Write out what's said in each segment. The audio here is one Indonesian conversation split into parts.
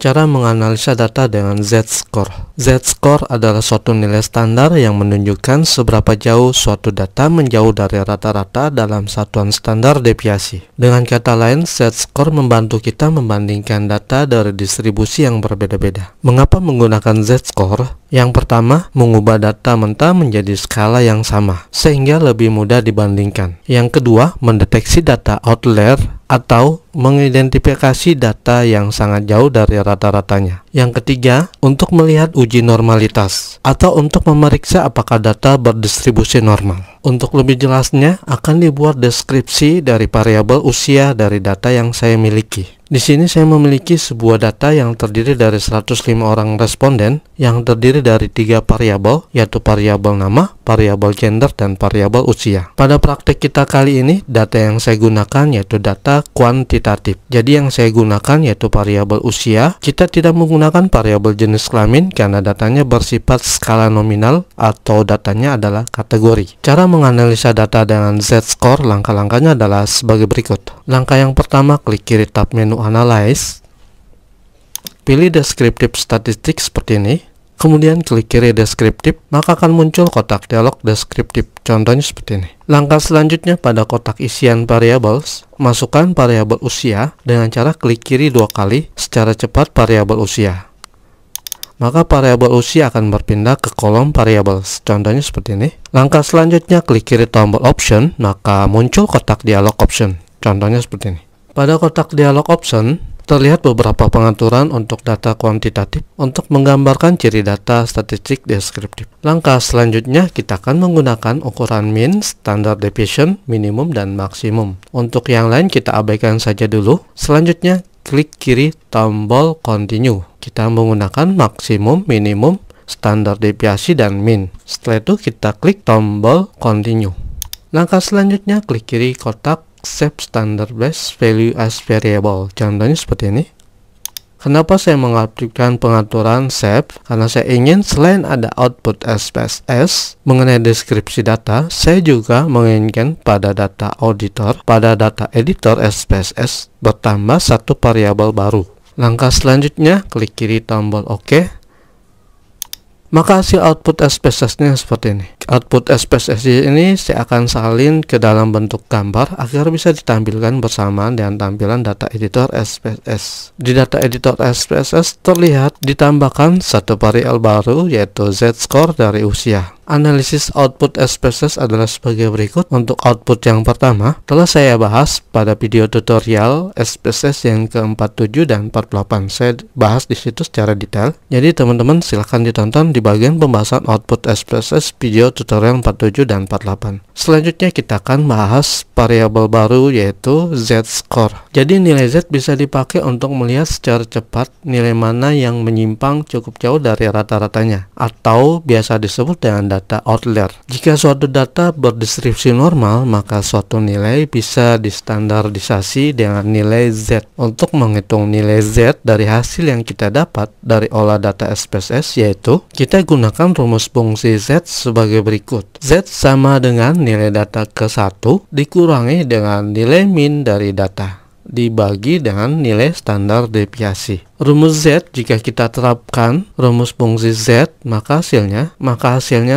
Cara menganalisa data dengan Z-score. Z-score adalah suatu nilai standar yang menunjukkan seberapa jauh suatu data menjauh dari rata-rata dalam satuan standar deviasi. Dengan kata lain, Z-score membantu kita membandingkan data dari distribusi yang berbeda-beda. Mengapa menggunakan Z-score? Yang pertama, mengubah data mentah menjadi skala yang sama, sehingga lebih mudah dibandingkan. Yang kedua, mendeteksi data outlier atau mengidentifikasi data yang sangat jauh dari rata-ratanya. Yang ketiga, untuk melihat uji normalitas atau untuk memeriksa apakah data berdistribusi normal. Untuk lebih jelasnya, akan dibuat deskripsi dari variabel usia dari data yang saya miliki. Di sini saya memiliki sebuah data yang terdiri dari 105 orang responden yang terdiri dari 3 variabel, yaitu variabel nama, variabel gender, dan variabel usia. Pada praktik kita kali ini, data yang saya gunakan yaitu data kuantitatif. Jadi yang saya gunakan yaitu variabel usia. Kita tidak menggunakan variabel jenis kelamin karena datanya bersifat skala nominal atau datanya adalah kategori. Cara menganalisa data dengan Z-score, langkah-langkahnya adalah sebagai berikut. Langkah yang pertama, klik kiri tab menu Analyze, pilih Descriptive Statistics seperti ini, kemudian klik kiri Descriptive, maka akan muncul kotak dialog deskriptif, contohnya seperti ini. Langkah selanjutnya pada kotak isian variables, masukkan variabel usia dengan cara klik kiri 2 kali secara cepat variabel usia. Maka variabel usia akan berpindah ke kolom variables, contohnya seperti ini. Langkah selanjutnya klik kiri tombol option, maka muncul kotak dialog option, contohnya seperti ini. Pada kotak dialog option, terlihat beberapa pengaturan untuk data kuantitatif untuk menggambarkan ciri data statistik deskriptif. Langkah selanjutnya, kita akan menggunakan ukuran mean, standard deviation, minimum, dan maksimum. Untuk yang lain kita abaikan saja dulu. Selanjutnya, klik kiri tombol continue. Kita menggunakan maksimum, minimum, standar deviasi, dan mean. Setelah itu kita klik tombol continue. Langkah selanjutnya, klik kiri kotak Save Standard Base Value as Variable. Contohnya seperti ini. Kenapa saya mengaktifkan pengaturan save? Karena saya ingin selain ada output SPSS mengenai deskripsi data, saya juga menginginkan pada data auditor, pada data editor SPSS bertambah satu variabel baru. Langkah selanjutnya, klik kiri tombol OK. Maka hasil output SPSS-nya seperti ini. Output SPSS ini saya akan salin ke dalam bentuk gambar agar bisa ditampilkan bersamaan dengan tampilan data editor SPSS. Di data editor SPSS terlihat ditambahkan satu variabel baru yaitu Z-score dari usia. Analisis output SPSS adalah sebagai berikut. Untuk output yang pertama, telah saya bahas pada video tutorial SPSS yang ke-47 dan 48. Saya bahas di situ secara detail. Jadi teman-teman silahkan ditonton di bagian pembahasan output SPSS video tutorial 47 dan 48. Selanjutnya kita akan bahas variabel baru yaitu Z-score. Jadi nilai Z bisa dipakai untuk melihat secara cepat nilai mana yang menyimpang cukup jauh dari rata-ratanya, atau biasa disebut dengan data outlier. Jika suatu data berdistribusi normal, maka suatu nilai bisa distandardisasi dengan nilai Z. Untuk menghitung nilai Z dari hasil yang kita dapat dari olah data SPSS, yaitu kita gunakan rumus fungsi Z sebagai berikut. Z sama dengan nilai data ke-1 dikurangi dengan nilai min dari data dibagi dengan nilai standar deviasi. Rumus Z, jika kita terapkan rumus fungsi Z, maka hasilnya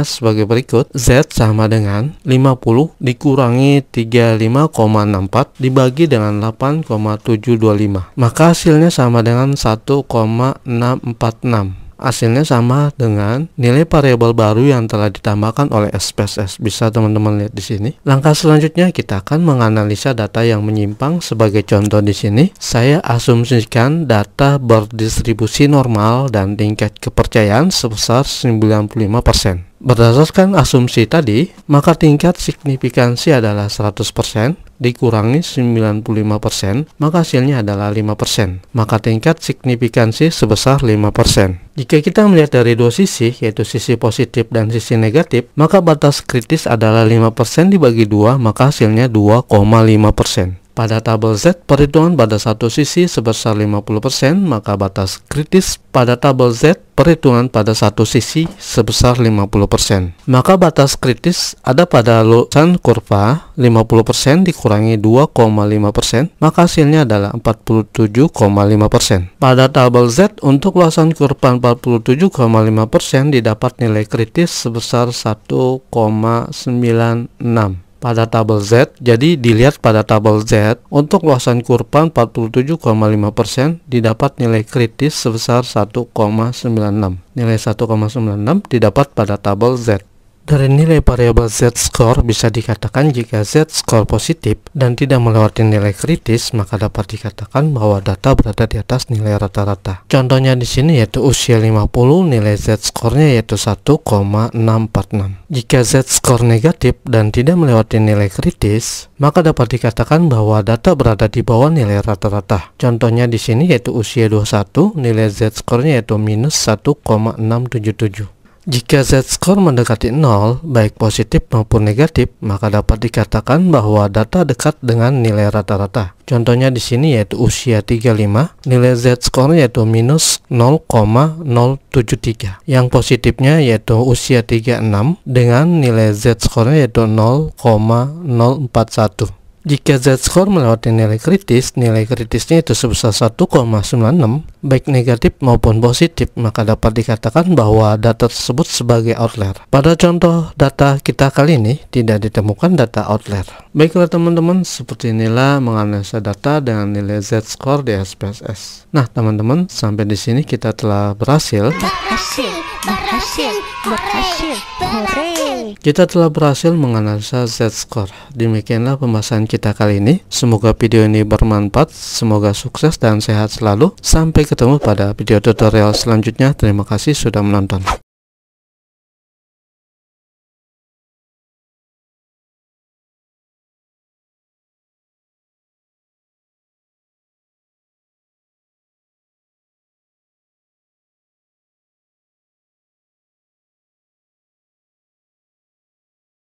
sebagai berikut. Z sama dengan 50 dikurangi 35,64 dibagi dengan 8,725. Maka hasilnya sama dengan 1,646. Hasilnya sama dengan nilai variabel baru yang telah ditambahkan oleh SPSS. Bisa teman-teman lihat di sini. Langkah selanjutnya kita akan menganalisa data yang menyimpang. Sebagai contoh di sini, saya asumsikan data berdistribusi normal dan tingkat kepercayaan sebesar 95%. Berdasarkan asumsi tadi, maka tingkat signifikansi adalah 100%, dikurangi 95%, maka hasilnya adalah 5%. Maka tingkat signifikansi sebesar 5%. Jika kita melihat dari dua sisi, yaitu sisi positif dan sisi negatif, maka batas kritis adalah 5% dibagi 2, maka hasilnya 2,5%. Pada tabel Z, perhitungan pada satu sisi sebesar 50%, maka batas kritis pada tabel Z, perhitungan pada satu sisi sebesar 50%. Maka batas kritis ada pada luasan kurva 50% dikurangi 2,5%, maka hasilnya adalah 47,5%. Pada tabel Z, untuk luasan kurva 47,5% didapat nilai kritis sebesar 1,96. Pada tabel Z, jadi dilihat pada tabel Z, untuk luasan kurva 47,5% didapat nilai kritis sebesar 1,96. Nilai 1,96 didapat pada tabel Z. Dari nilai variabel Z-score bisa dikatakan jika Z-score positif dan tidak melewati nilai kritis, maka dapat dikatakan bahwa data berada di atas nilai rata-rata. Contohnya di sini yaitu usia 50, nilai Z-score-nya yaitu 1,646. Jika Z-score negatif dan tidak melewati nilai kritis, maka dapat dikatakan bahwa data berada di bawah nilai rata-rata. Contohnya di sini yaitu usia 21, nilai Z-score-nya yaitu minus 1,677. Jika Z-score mendekati 0, baik positif maupun negatif, maka dapat dikatakan bahwa data dekat dengan nilai rata-rata. Contohnya di sini yaitu usia 35, nilai Z-score yaitu minus 0,073. Yang positifnya yaitu usia 36 dengan nilai Z-score yaitu 0,041. Jika Z-score melewati nilai kritisnya itu sebesar 1,96, baik negatif maupun positif, maka dapat dikatakan bahwa data tersebut sebagai outlier. Pada contoh data kita kali ini, tidak ditemukan data outlier. Baiklah teman-teman, seperti inilah menganalisa data dengan nilai Z-score di SPSS. Nah teman-teman, sampai di sini kita telah berhasil. Kita telah berhasil menganalisa Z-score. Demikianlah pembahasan kita kali ini. Semoga video ini bermanfaat, semoga sukses dan sehat selalu. Sampai ketemu pada video tutorial selanjutnya. Terima kasih sudah menonton.